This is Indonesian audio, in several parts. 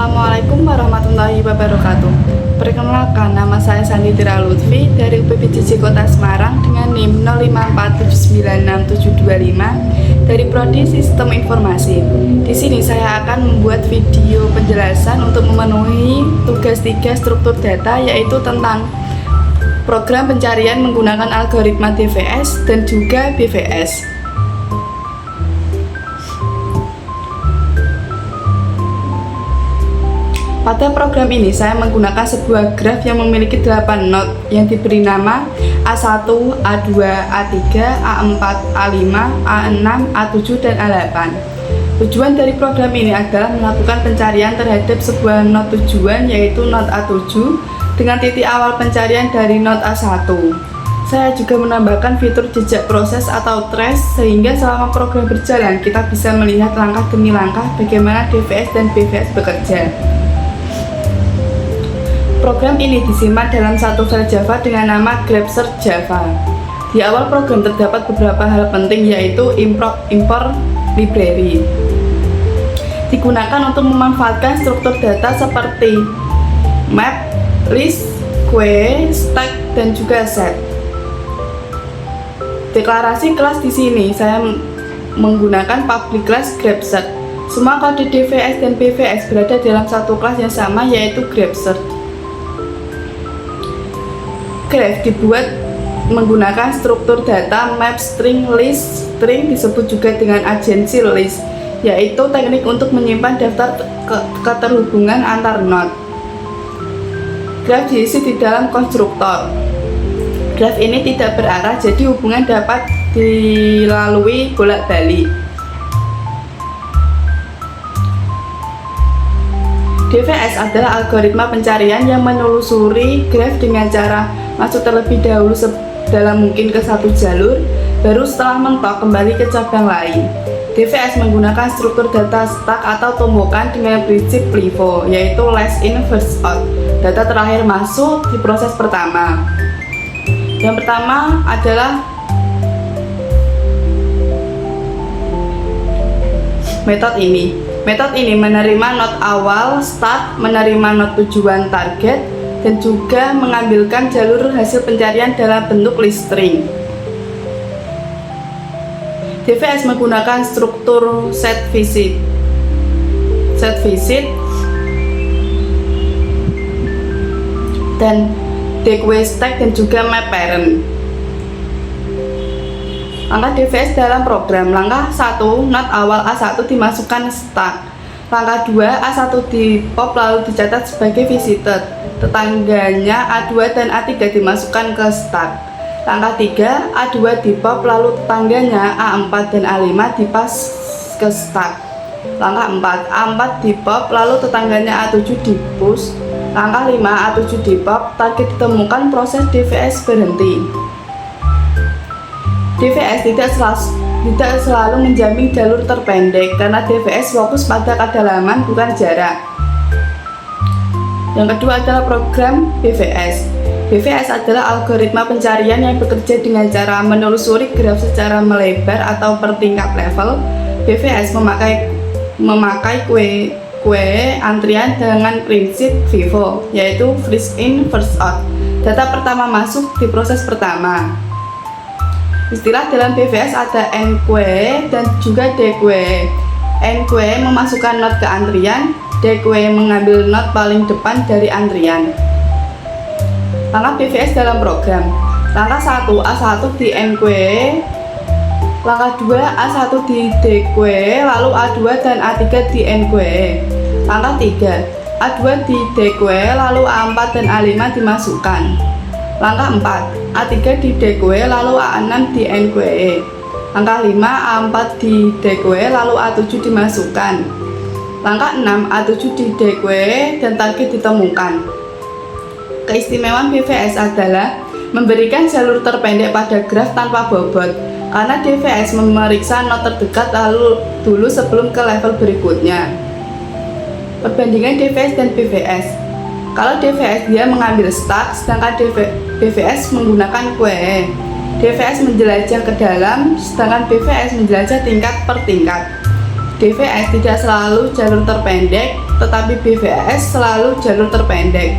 Assalamualaikum warahmatullahi wabarakatuh. Perkenalkan, nama saya Sandi Tira Lutfi dari UPPJJ Kota Semarang dengan NIM 0547966725 dari Prodi Sistem Informasi. Di sini saya akan membuat video penjelasan untuk memenuhi tugas 3 struktur data, yaitu tentang program pencarian menggunakan algoritma DVS dan juga BVS. Pada program ini saya menggunakan sebuah graf yang memiliki 8 not yang diberi nama A1, A2, A3, A4, A5, A6, A7, dan A8. Tujuan dari program ini adalah melakukan pencarian terhadap sebuah not tujuan, yaitu not A7 dengan titik awal pencarian dari not A1. Saya juga menambahkan fitur jejak proses atau trace, sehingga selama program berjalan kita bisa melihat langkah demi langkah bagaimana DVS dan BVS bekerja. Program ini disimpan dalam satu file Java dengan nama graph_search Java. Di awal program terdapat beberapa hal penting, yaitu import library. Digunakan untuk memanfaatkan struktur data seperti map, list, queue, stack, dan juga set. Deklarasi kelas di sini saya menggunakan public class graph_search. Semua kode DVS dan BVS berada dalam satu kelas yang sama, yaitu graph_search. Graph dibuat menggunakan struktur data map, string, list. String disebut juga dengan agency list, yaitu teknik untuk menyimpan daftar keterhubungan antar node. Graph diisi di dalam konstruktor. Graph ini tidak berarah, jadi hubungan dapat dilalui bolak-balik. DVS adalah algoritma pencarian yang menelusuri graph dengan cara masuk terlebih dahulu sedalam mungkin ke satu jalur, baru setelah mentok kembali ke cabang lain. DVS menggunakan struktur data stack atau tumpukan dengan prinsip LIFO, yaitu last in first out. Data terakhir masuk di proses pertama. Yang pertama adalah metode ini. Metode ini menerima not awal start, menerima not tujuan target, dan juga mengambilkan jalur hasil pencarian dalam bentuk list string. DVS menggunakan struktur set visit, dan dequeue stack, dan juga map parent. Langkah DVS dalam program: langkah 1, not awal A1 dimasukkan stack. Langkah 2, A1 di pop lalu dicatat sebagai visited. Tetangganya A2 dan A3 dimasukkan ke stack. Langkah 3, A2 di pop lalu tetangganya A4 dan A5 dipas ke stack. Langkah 4, A4 di pop lalu tetangganya A7 di push. Langkah 5, A7 di pop, target ditemukan, proses DVS berhenti. DVS tidak selalu menjamin jalur terpendek, karena DVS fokus pada kedalaman bukan jarak. Yang kedua adalah program BVS. BVS adalah algoritma pencarian yang bekerja dengan cara menelusuri graf secara melebar atau per tingkat level. BVS memakai queue antrian dengan prinsip FIFO, yaitu first in first out. Data pertama masuk di proses pertama. Istilah dalam BVS ada enqueue dan juga dequeue. Enqueue memasukkan not ke antrian, dequeue mengambil not paling depan dari antrian. Langkah BVS dalam program: langkah 1, A1 di enqueue. Langkah 2, A1 di dequeue, lalu A2 dan A3 di enqueue. Langkah 3, A2 di dequeue, lalu A4 dan A5 dimasukkan. Langkah 4, A3 di dequeue, lalu A6 di enqueue. Langkah 5, A4 di dequeue, lalu A7 dimasukkan. Langkah 6, A7 di dequeue dan target ditemukan. Keistimewaan BVS adalah memberikan jalur terpendek pada graf tanpa bobot, karena DVS memeriksa not terdekat dulu sebelum ke level berikutnya. Perbandingan DVS dan BVS: kalau DVS dia mengambil stack, sedangkan BVS menggunakan queue. DVS menjelajah ke dalam, sedangkan BVS menjelajah tingkat per tingkat. DVS tidak selalu jalur terpendek, tetapi BVS selalu jalur terpendek.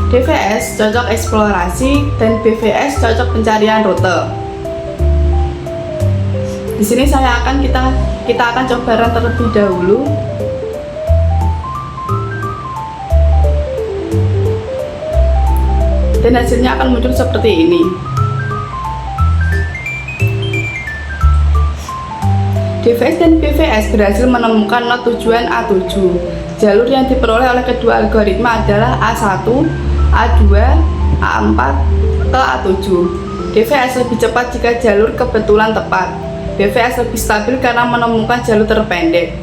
DVS cocok eksplorasi dan BVS cocok pencarian rute. Di sini kita akan coba run terlebih dahulu. Dan hasilnya akan muncul seperti ini. DVS dan BVS berhasil menemukan not tujuan A7. Jalur yang diperoleh oleh kedua algoritma adalah A1, A2, A4 ke A7. DVS lebih cepat jika jalur kebetulan tepat. BVS lebih stabil karena menemukan jalur terpendek.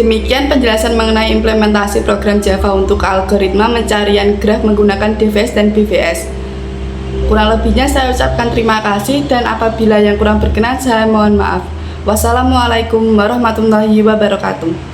Demikian penjelasan mengenai implementasi program Java untuk algoritma pencarian graf menggunakan DVS dan BVS. Kurang lebihnya saya ucapkan terima kasih, dan apabila yang kurang berkenan saya mohon maaf. Wassalamualaikum warahmatullahi wabarakatuh.